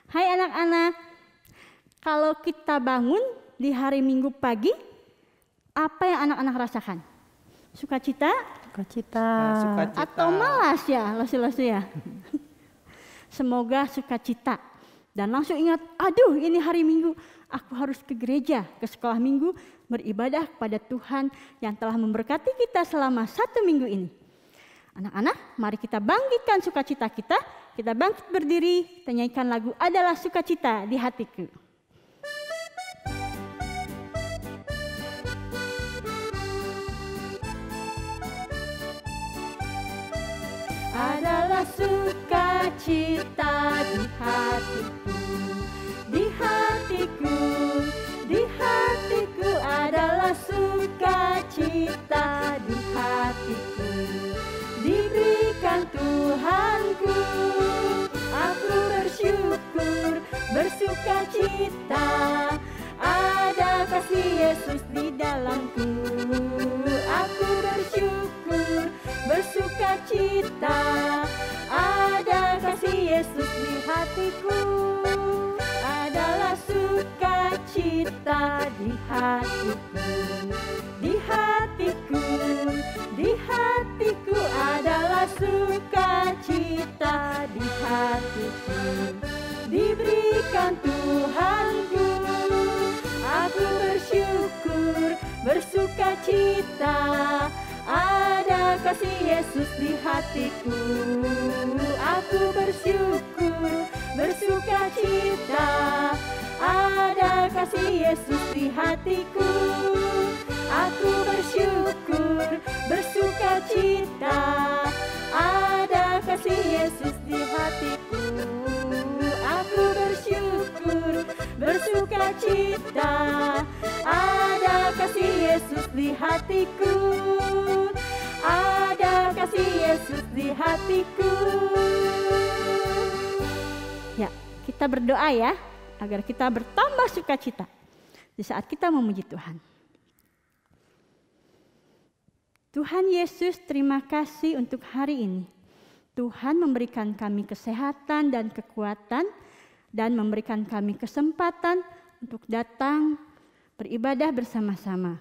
Hai anak-anak, kalau kita bangun di hari Minggu pagi, apa yang anak-anak rasakan? Sukacita? Sukacita. Atau malas ya, lesu-lesu ya? Semoga sukacita. Dan langsung ingat, aduh ini hari Minggu, aku harus ke gereja, ke sekolah minggu, beribadah kepada Tuhan yang telah memberkati kita selama 1 minggu ini. Anak-anak, mari kita bangkitkan sukacita kita. Kita bangkit berdiri, nyanyikan lagu Adalah Sukacita di Hatiku. Adalah sukacita di hatiku, di hatiku, di hatiku adalah sukacita di hatiku. Diberikan Tuhanku, aku bersyukur, bersukacita, ada kasih Yesus di dalamku. Aku bersyukur, bersukacita, ada kasih Yesus di hatiku. Adalah sukacita di hatiku, di hatiku, di hatiku adalah sukacita di hatiku. Diberikan Tuhanku, aku bersyukur, bersukacita, ada kasih Yesus di hatiku. Aku bersyukur, bersukacita, ada kasih Yesus di hatiku. Aku bersyukur, bersukacita, ada kasih Yesus di hatiku. Aku bersyukur, bersukacita, ada kasih Yesus di hatiku. Ada kasih Yesus di hatiku. Ya, kita berdoa ya, agar kita bertambah sukacita di saat kita memuji Tuhan. Tuhan Yesus, terima kasih untuk hari ini. Tuhan memberikan kami kesehatan dan kekuatan dan memberikan kami kesempatan untuk datang beribadah bersama-sama.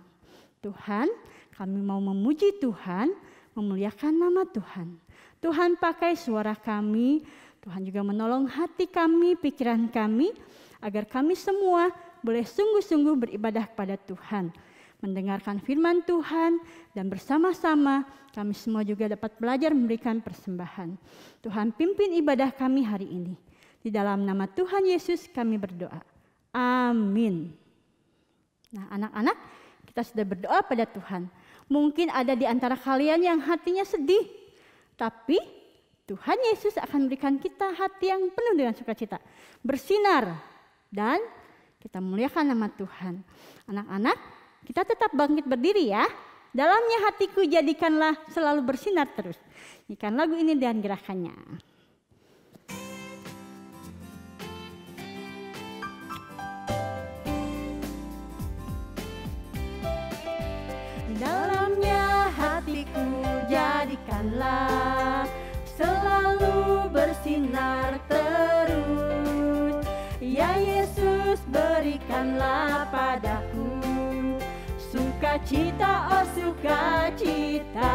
Tuhan, kami mau memuji Tuhan, memuliakan nama Tuhan. Tuhan pakai suara kami, Tuhan juga menolong hati kami, pikiran kami, agar kami semua boleh sungguh-sungguh beribadah kepada Tuhan. Mendengarkan firman Tuhan dan bersama-sama kami semua juga dapat belajar memberikan persembahan. Tuhan pimpin ibadah kami hari ini. Di dalam nama Tuhan Yesus kami berdoa. Amin. Nah anak-anak, kita sudah berdoa pada Tuhan. Mungkin ada di antara kalian yang hatinya sedih. Tapi Tuhan Yesus akan berikan kita hati yang penuh dengan sukacita. Bersinar dan kita muliakan nama Tuhan. Anak-anak, kita tetap bangkit berdiri ya. Dalamnya hatiku jadikanlah selalu bersinar terus. Nyanyikan lagu ini dan gerakannya. Dalamnya hatiku jadikanlah selalu bersinar terus. Ya Yesus, berikanlah padaku sukacita, oh sukacita.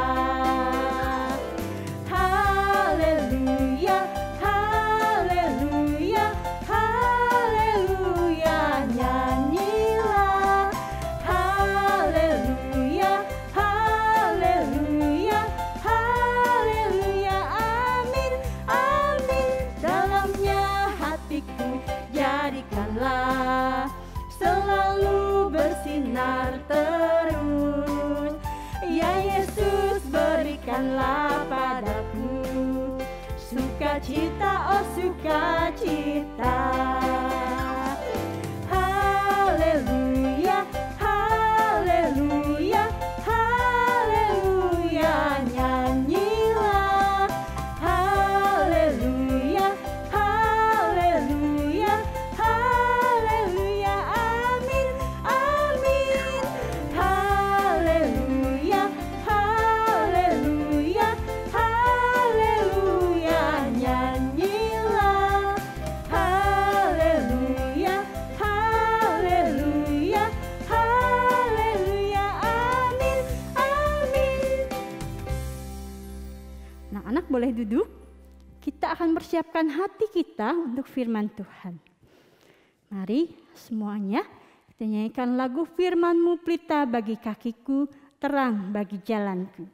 Haleluya, haleluya, haleluya, nyanyilah. Haleluya, haleluya, haleluya, amin, amin. Dalamnya hatiku jadikanlah selalu bersinar terus. Ya Yesus, berikanlah padaku sukacita, oh sukacita. Haleluya, haleluya, haleluya, nyanyilah. Haleluya, haleluya, haleluya, amin, amin. Haleluya, haleluya, haleluya, nyanyilah. Anak-anak boleh duduk. Kita akan persiapkan hati kita untuk firman Tuhan. Mari semuanya kita nyanyikan lagu Firman-Mu pelita bagi kakiku, terang bagi jalanku.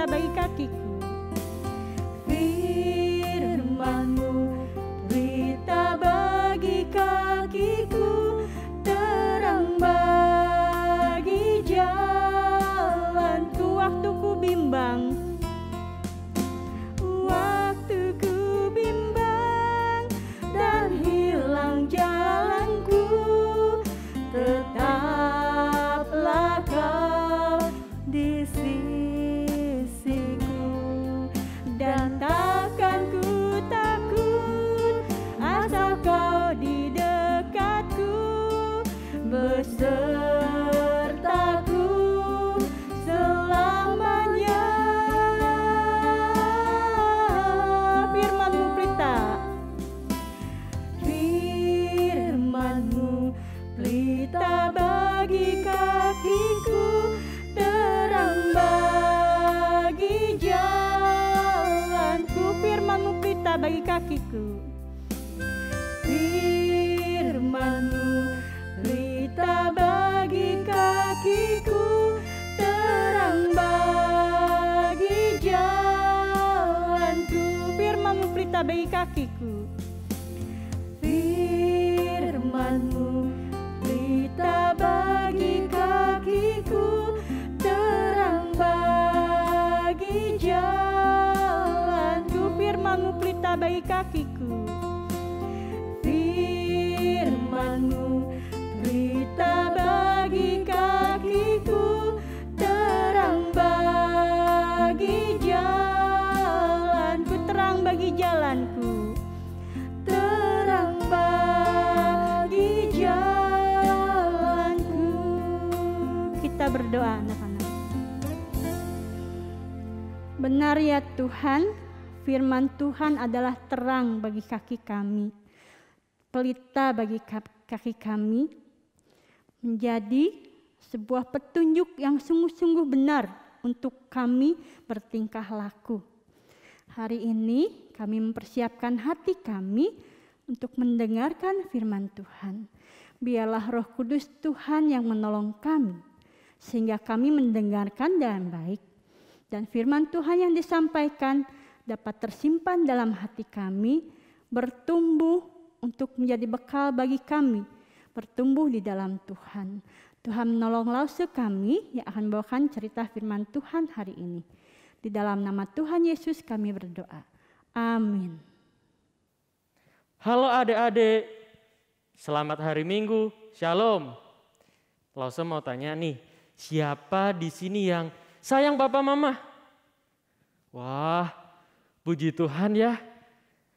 Bagi kakiku, firman-Mu berita bagi kakiku, terang bagi jalanku. Waktu ku bimbang, dan hilang jalanku, tetaplah Kau di sini. Dan takkan ku takut, asal Kau di dekatku, besertaku selamanya. Firman-Mu pelita, firman-Mu pelita bagi kakiku, terang bagi jalanku. Firman-Mu pelita bagi kakiku, firman-Mu pelita bagi kakiku, terang bagi jalanku. Firman-Mu pelita bagi kakiku, firman-Mu pelita bagi kakiku, terang bagi jalanku. Firman-Mu pelita bagi kakiku, firman-Mu pelita bagi kakiku, terang bagi jalanku. Terang bagi jalanku, terang bagi jalanku. Kita berdoa anak-anak. Benar ya Tuhan, firman Tuhan adalah terang bagi kaki kami, pelita bagi kaki kami, menjadi sebuah petunjuk yang sungguh-sungguh benar untuk kami bertingkah laku. Hari ini kami mempersiapkan hati kami untuk mendengarkan firman Tuhan. Biarlah Roh Kudus Tuhan yang menolong kami, sehingga kami mendengarkan dengan baik. Dan firman Tuhan yang disampaikan dapat tersimpan dalam hati kami, bertumbuh untuk menjadi bekal bagi kami, bertumbuh di dalam Tuhan. Tuhan menolong lause kami yang akan membawakan cerita firman Tuhan hari ini. Di dalam nama Tuhan Yesus kami berdoa. Amin. Halo adik-adik, selamat hari Minggu, Shalom. Lause mau tanya nih, siapa di sini yang sayang papa mama? Wah, puji Tuhan ya.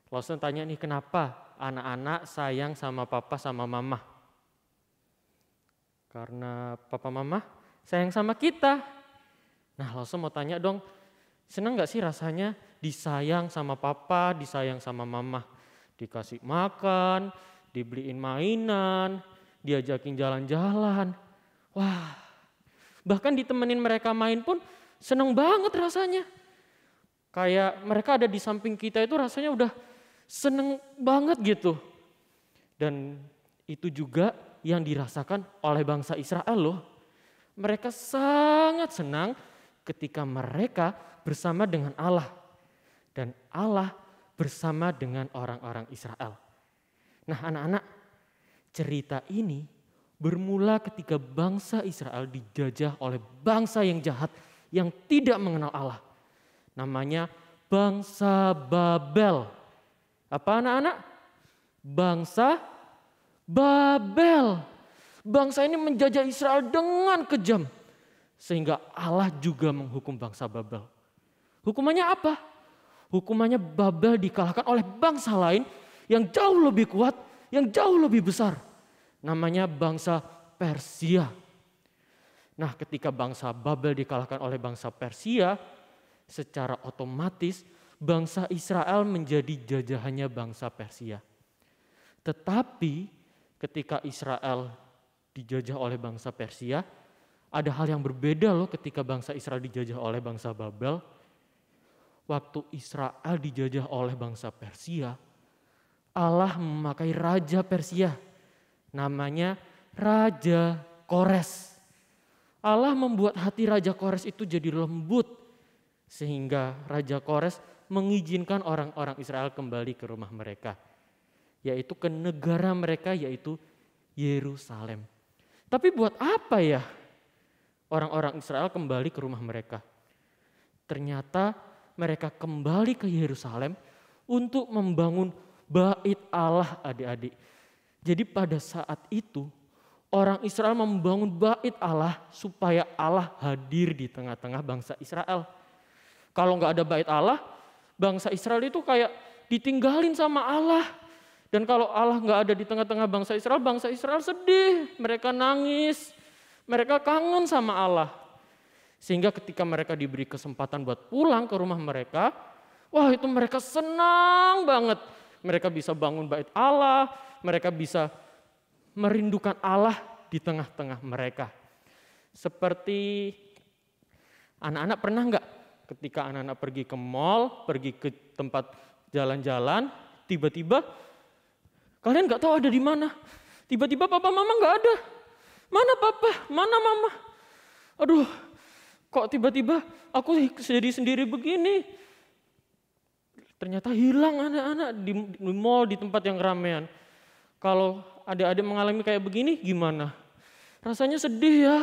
Lause tanya nih, kenapa anak-anak sayang sama papa sama mama? Karena papa mama sayang sama kita. Nah, Lause mau tanya dong, senang gak sih rasanya disayang sama papa, disayang sama mama? Dikasih makan, dibeliin mainan, diajakin jalan-jalan. Wah, bahkan ditemenin mereka main pun seneng banget rasanya. Kayak mereka ada di samping kita itu rasanya udah seneng banget gitu. Dan itu juga yang dirasakan oleh bangsa Israel loh. Mereka sangat senang ketika mereka bersama dengan Allah. Dan Allah bersama dengan orang-orang Israel. Nah anak-anak, cerita ini bermula ketika bangsa Israel dijajah oleh bangsa yang jahat yang tidak mengenal Allah. Namanya bangsa Babel. Apa anak-anak? Bangsa Babel. Bangsa ini menjajah Israel dengan kejam. Sehingga Allah juga menghukum bangsa Babel. Hukumannya apa? Hukumannya Babel dikalahkan oleh bangsa lain yang jauh lebih kuat, yang jauh lebih besar. Namanya bangsa Persia. Nah, ketika bangsa Babel dikalahkan oleh bangsa Persia, secara otomatis bangsa Israel menjadi jajahannya bangsa Persia. Tetapi ketika Israel dijajah oleh bangsa Persia, ada hal yang berbeda loh ketika bangsa Israel dijajah oleh bangsa Babel. Waktu Israel dijajah oleh bangsa Persia, Allah memakai raja Persia, namanya Raja Kores. Allah membuat hati Raja Kores itu jadi lembut, sehingga Raja Kores mengizinkan orang-orang Israel kembali ke rumah mereka, yaitu ke negara mereka, yaitu Yerusalem. Tapi buat apa ya orang-orang Israel kembali ke rumah mereka? Ternyata mereka kembali ke Yerusalem untuk membangun bait Allah, adik-adik. Jadi pada saat itu orang Israel membangun bait Allah supaya Allah hadir di tengah-tengah bangsa Israel. Kalau nggak ada bait Allah, bangsa Israel itu kayak ditinggalin sama Allah. Dan kalau Allah nggak ada di tengah-tengah bangsa Israel sedih, mereka nangis, mereka kangen sama Allah. Sehingga ketika mereka diberi kesempatan buat pulang ke rumah mereka, wah itu mereka senang banget. Mereka bisa bangun bait Allah, mereka bisa merindukan Allah di tengah-tengah mereka. Seperti anak-anak pernah nggak ketika anak-anak pergi ke mall, pergi ke tempat jalan-jalan, tiba-tiba kalian nggak tahu ada di mana. Tiba-tiba papa mama nggak ada. Mana papa? Mana mama? Aduh, kok tiba-tiba aku jadi sendiri begini? Ternyata hilang anak-anak di mall, di tempat yang ramean. Kalau adik-adik mengalami kayak begini gimana? Rasanya sedih ya.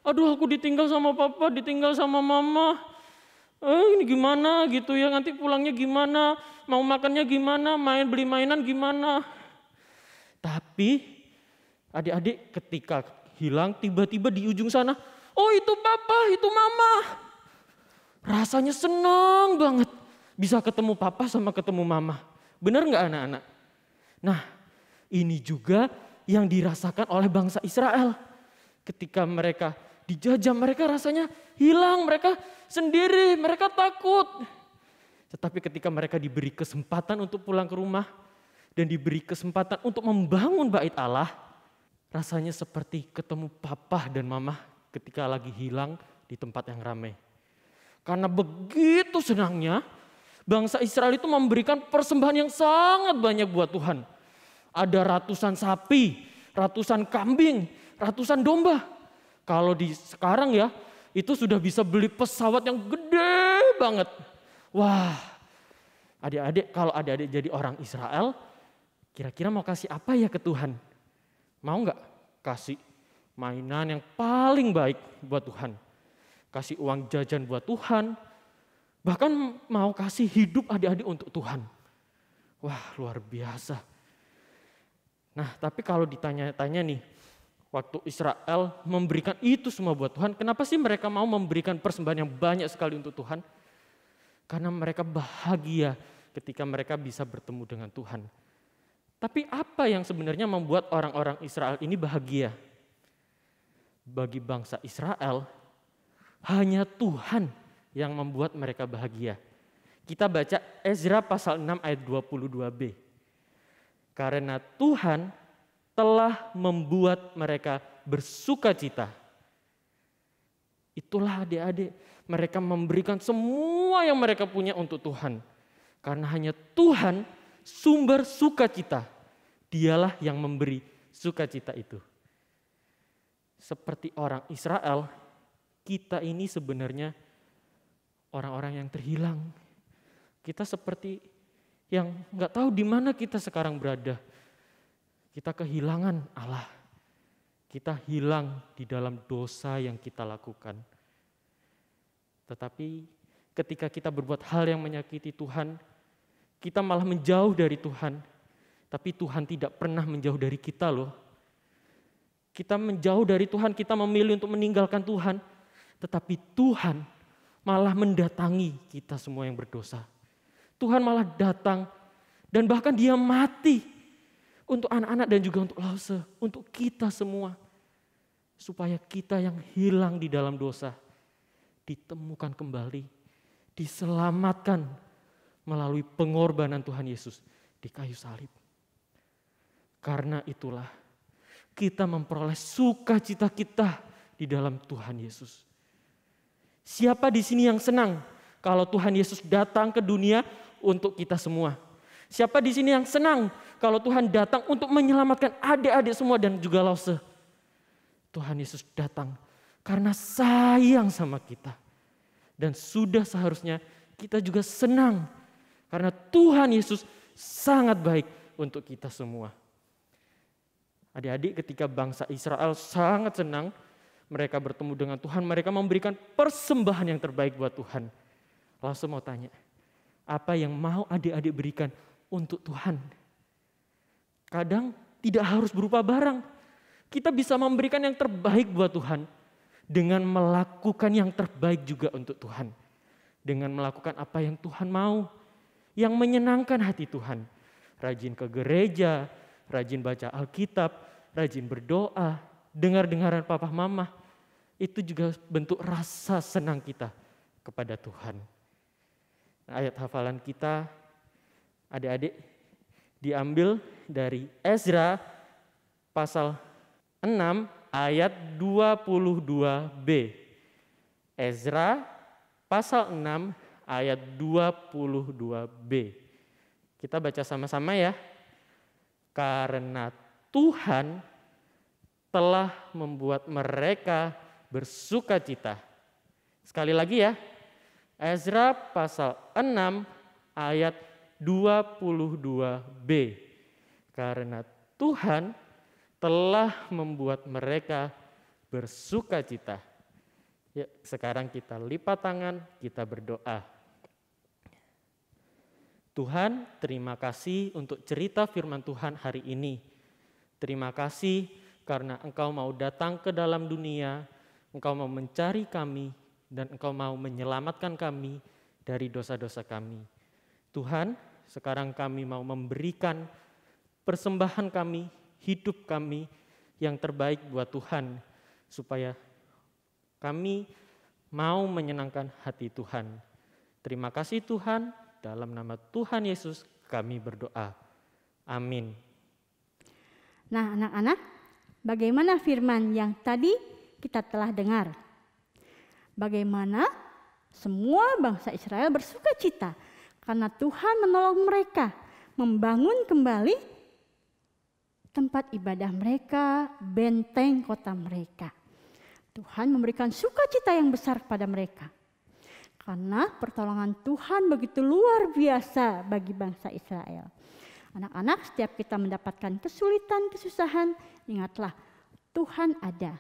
Aduh, aku ditinggal sama papa, ditinggal sama mama. Ini gimana gitu ya, nanti pulangnya gimana? Mau makannya gimana? Beli mainan gimana? Tapi adik-adik ketika hilang tiba-tiba di ujung sana, oh itu papa, itu mama. Rasanya senang banget bisa ketemu papa sama ketemu mama. Benar nggak anak-anak? Nah, ini juga yang dirasakan oleh bangsa Israel. Ketika mereka dijajah, mereka rasanya hilang, mereka sendiri, mereka takut. Tetapi ketika mereka diberi kesempatan untuk pulang ke rumah dan diberi kesempatan untuk membangun bait Allah, rasanya seperti ketemu papa dan mama ketika lagi hilang di tempat yang ramai. Karena begitu senangnya, bangsa Israel itu memberikan persembahan yang sangat banyak buat Tuhan. Ada ratusan sapi, ratusan kambing, ratusan domba. Kalau di sekarang ya, itu sudah bisa beli pesawat yang gede banget. Wah, adik-adik, kalau adik-adik jadi orang Israel, kira-kira mau kasih apa ya ke Tuhan? Mau nggak kasih mainan yang paling baik buat Tuhan? Kasih uang jajan buat Tuhan? Bahkan mau kasih hidup adik-adik untuk Tuhan. Wah, luar biasa. Nah, tapi kalau ditanya-tanya nih, waktu Israel memberikan itu semua buat Tuhan, kenapa sih mereka mau memberikan persembahan yang banyak sekali untuk Tuhan? Karena mereka bahagia ketika mereka bisa bertemu dengan Tuhan. Tapi apa yang sebenarnya membuat orang-orang Israel ini bahagia? Bagi bangsa Israel, hanya Tuhan yang membuat mereka bahagia. Kita baca Ezra pasal 6 ayat 22b. Karena Tuhan telah membuat mereka bersuka cita. Itulah adik-adik, mereka memberikan semua yang mereka punya untuk Tuhan. Karena hanya Tuhan sumber sukacita. Dialah yang memberi sukacita itu. Seperti orang Israel, kita ini sebenarnya orang-orang yang terhilang. Kita seperti yang nggak tahu di mana kita sekarang berada. Kita kehilangan Allah. Kita hilang di dalam dosa yang kita lakukan. Tetapi ketika kita berbuat hal yang menyakiti Tuhan, kita malah menjauh dari Tuhan. Tapi Tuhan tidak pernah menjauh dari kita loh. Kita menjauh dari Tuhan, kita memilih untuk meninggalkan Tuhan. Tetapi Tuhan malah mendatangi kita semua yang berdosa. Tuhan malah datang dan bahkan dia mati untuk anak-anak dan juga untuk Lause, untuk kita semua. Supaya kita yang hilang di dalam dosa ditemukan kembali, diselamatkan melalui pengorbanan Tuhan Yesus di kayu salib. Karena itulah kita memperoleh sukacita kita di dalam Tuhan Yesus. Siapa di sini yang senang kalau Tuhan Yesus datang ke dunia untuk kita semua? Siapa di sini yang senang kalau Tuhan datang untuk menyelamatkan adik-adik semua dan juga Lause? Tuhan Yesus datang karena sayang sama kita. Dan sudah seharusnya kita juga senang karena Tuhan Yesus sangat baik untuk kita semua. Adik-adik, ketika bangsa Israel sangat senang mereka bertemu dengan Tuhan, mereka memberikan persembahan yang terbaik buat Tuhan. Langsung mau tanya, apa yang mau adik-adik berikan untuk Tuhan? Kadang tidak harus berupa barang. Kita bisa memberikan yang terbaik buat Tuhan dengan melakukan yang terbaik juga untuk Tuhan. Dengan melakukan apa yang Tuhan mau, yang menyenangkan hati Tuhan. Rajin ke gereja, rajin baca Alkitab, rajin berdoa, dengar-dengaran papa mama. Itu juga bentuk rasa senang kita kepada Tuhan. Ayat hafalan kita, adik-adik, diambil dari Ezra pasal 6 ayat 22b. Ezra pasal 6 ayat 22b. Kita baca sama-sama ya. Karena Tuhan telah membuat mereka bersukacita. Sekali lagi ya. Ezra pasal 6 ayat 22b. Karena Tuhan telah membuat mereka bersukacita. Ya, sekarang kita lipat tangan, kita berdoa. Tuhan, terima kasih untuk cerita firman Tuhan hari ini. Terima kasih karena Engkau mau datang ke dalam dunia, Engkau mau mencari kami, dan Engkau mau menyelamatkan kami dari dosa-dosa kami. Tuhan, sekarang kami mau memberikan persembahan kami, hidup kami yang terbaik buat Tuhan, supaya kami mau menyenangkan hati Tuhan. Terima kasih Tuhan, dalam nama Tuhan Yesus kami berdoa. Amin. Nah anak-anak, bagaimana firman yang tadi kita telah dengar? Bagaimana semua bangsa Israel bersukacita karena Tuhan menolong mereka membangun kembali tempat ibadah mereka, benteng kota mereka. Tuhan memberikan sukacita yang besar kepada mereka. Karena pertolongan Tuhan begitu luar biasa bagi bangsa Israel. Anak-anak, setiap kita mendapatkan kesulitan, kesusahan, ingatlah Tuhan ada.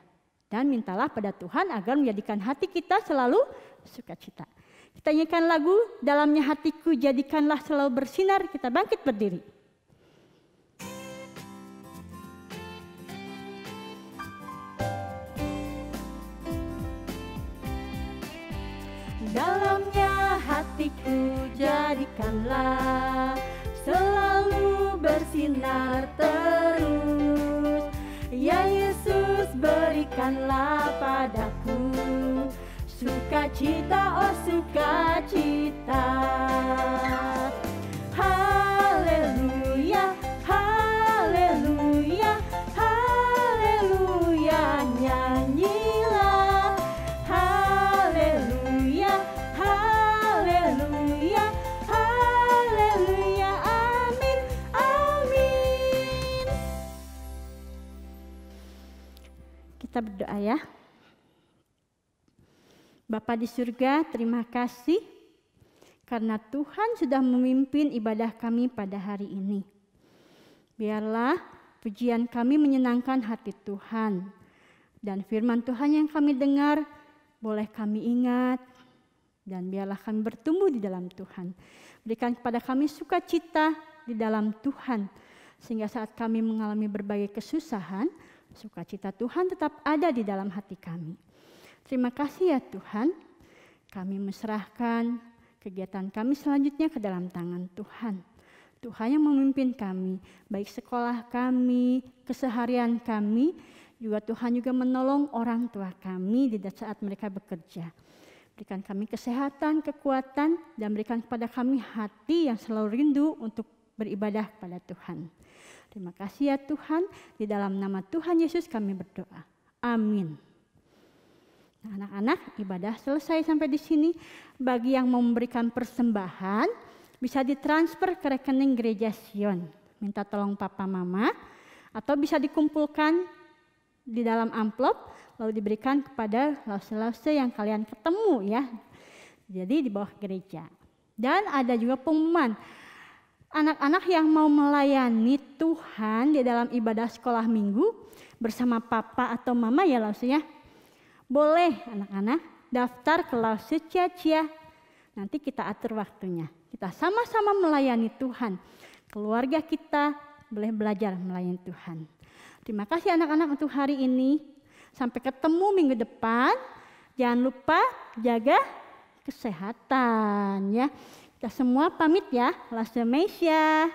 Dan mintalah pada Tuhan agar menjadikan hati kita selalu sukacita. Kita nyanyikan lagu, dalamnya hatiku jadikanlah selalu bersinar. Kita bangkit berdiri. Dalamnya hatiku jadikanlah selalu bersinar terus. Ya Yesus, berikanlah padaku sukacita, oh sukacita. Haleluya, haleluya, haleluya, nyanyilah. Haleluya, haleluya, haleluya, amin, amin. Kita berdoa ya. Bapa di surga, terima kasih karena Tuhan sudah memimpin ibadah kami pada hari ini. Biarlah pujian kami menyenangkan hati Tuhan. Dan firman Tuhan yang kami dengar boleh kami ingat. Dan biarlah kami bertumbuh di dalam Tuhan. Berikan kepada kami sukacita di dalam Tuhan. Sehingga saat kami mengalami berbagai kesusahan, sukacita Tuhan tetap ada di dalam hati kami. Terima kasih ya Tuhan, kami menyerahkan kegiatan kami selanjutnya ke dalam tangan Tuhan. Tuhan yang memimpin kami, baik sekolah kami, keseharian kami, juga Tuhan juga menolong orang tua kami di saat mereka bekerja. Berikan kami kesehatan, kekuatan, dan berikan kepada kami hati yang selalu rindu untuk beribadah kepada Tuhan. Terima kasih ya Tuhan, di dalam nama Tuhan Yesus kami berdoa. Amin. Nah, anak-anak, ibadah selesai sampai di sini. Bagi yang mau memberikan persembahan, bisa ditransfer ke rekening Gereja Sion. Minta tolong papa mama, atau bisa dikumpulkan di dalam amplop, lalu diberikan kepada lause-lause yang kalian ketemu ya. Jadi di bawah gereja. Dan ada juga pengumuman, anak-anak yang mau melayani Tuhan di dalam ibadah sekolah minggu bersama papa atau mama ya lausenya, boleh anak-anak daftar ke lause Cia-Cia. Nanti kita atur waktunya. Kita sama-sama melayani Tuhan. Keluarga kita boleh belajar melayani Tuhan. Terima kasih anak-anak untuk hari ini. Sampai ketemu minggu depan. Jangan lupa jaga kesehatan ya. Kita semua pamit ya. Lase Meisya,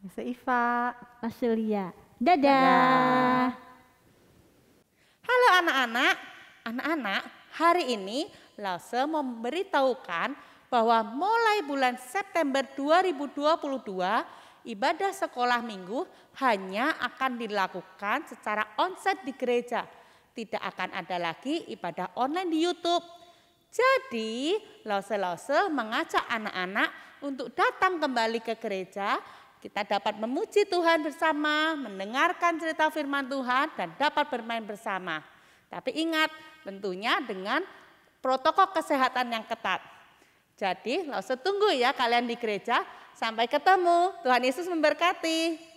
Lase Iva, Lase Lia. Dadah. Halo anak-anak. Anak-anak, hari ini Lase memberitahukan bahwa mulai bulan September 2022 ibadah sekolah minggu hanya akan dilakukan secara onsite di gereja. Tidak akan ada lagi ibadah online di YouTube. Jadi, Lause-Lause mengajak anak-anak untuk datang kembali ke gereja. Kita dapat memuji Tuhan bersama, mendengarkan cerita firman Tuhan, dan dapat bermain bersama. Tapi ingat, tentunya dengan protokol kesehatan yang ketat. Jadi, Lause tunggu ya kalian di gereja. Sampai ketemu. Tuhan Yesus memberkati.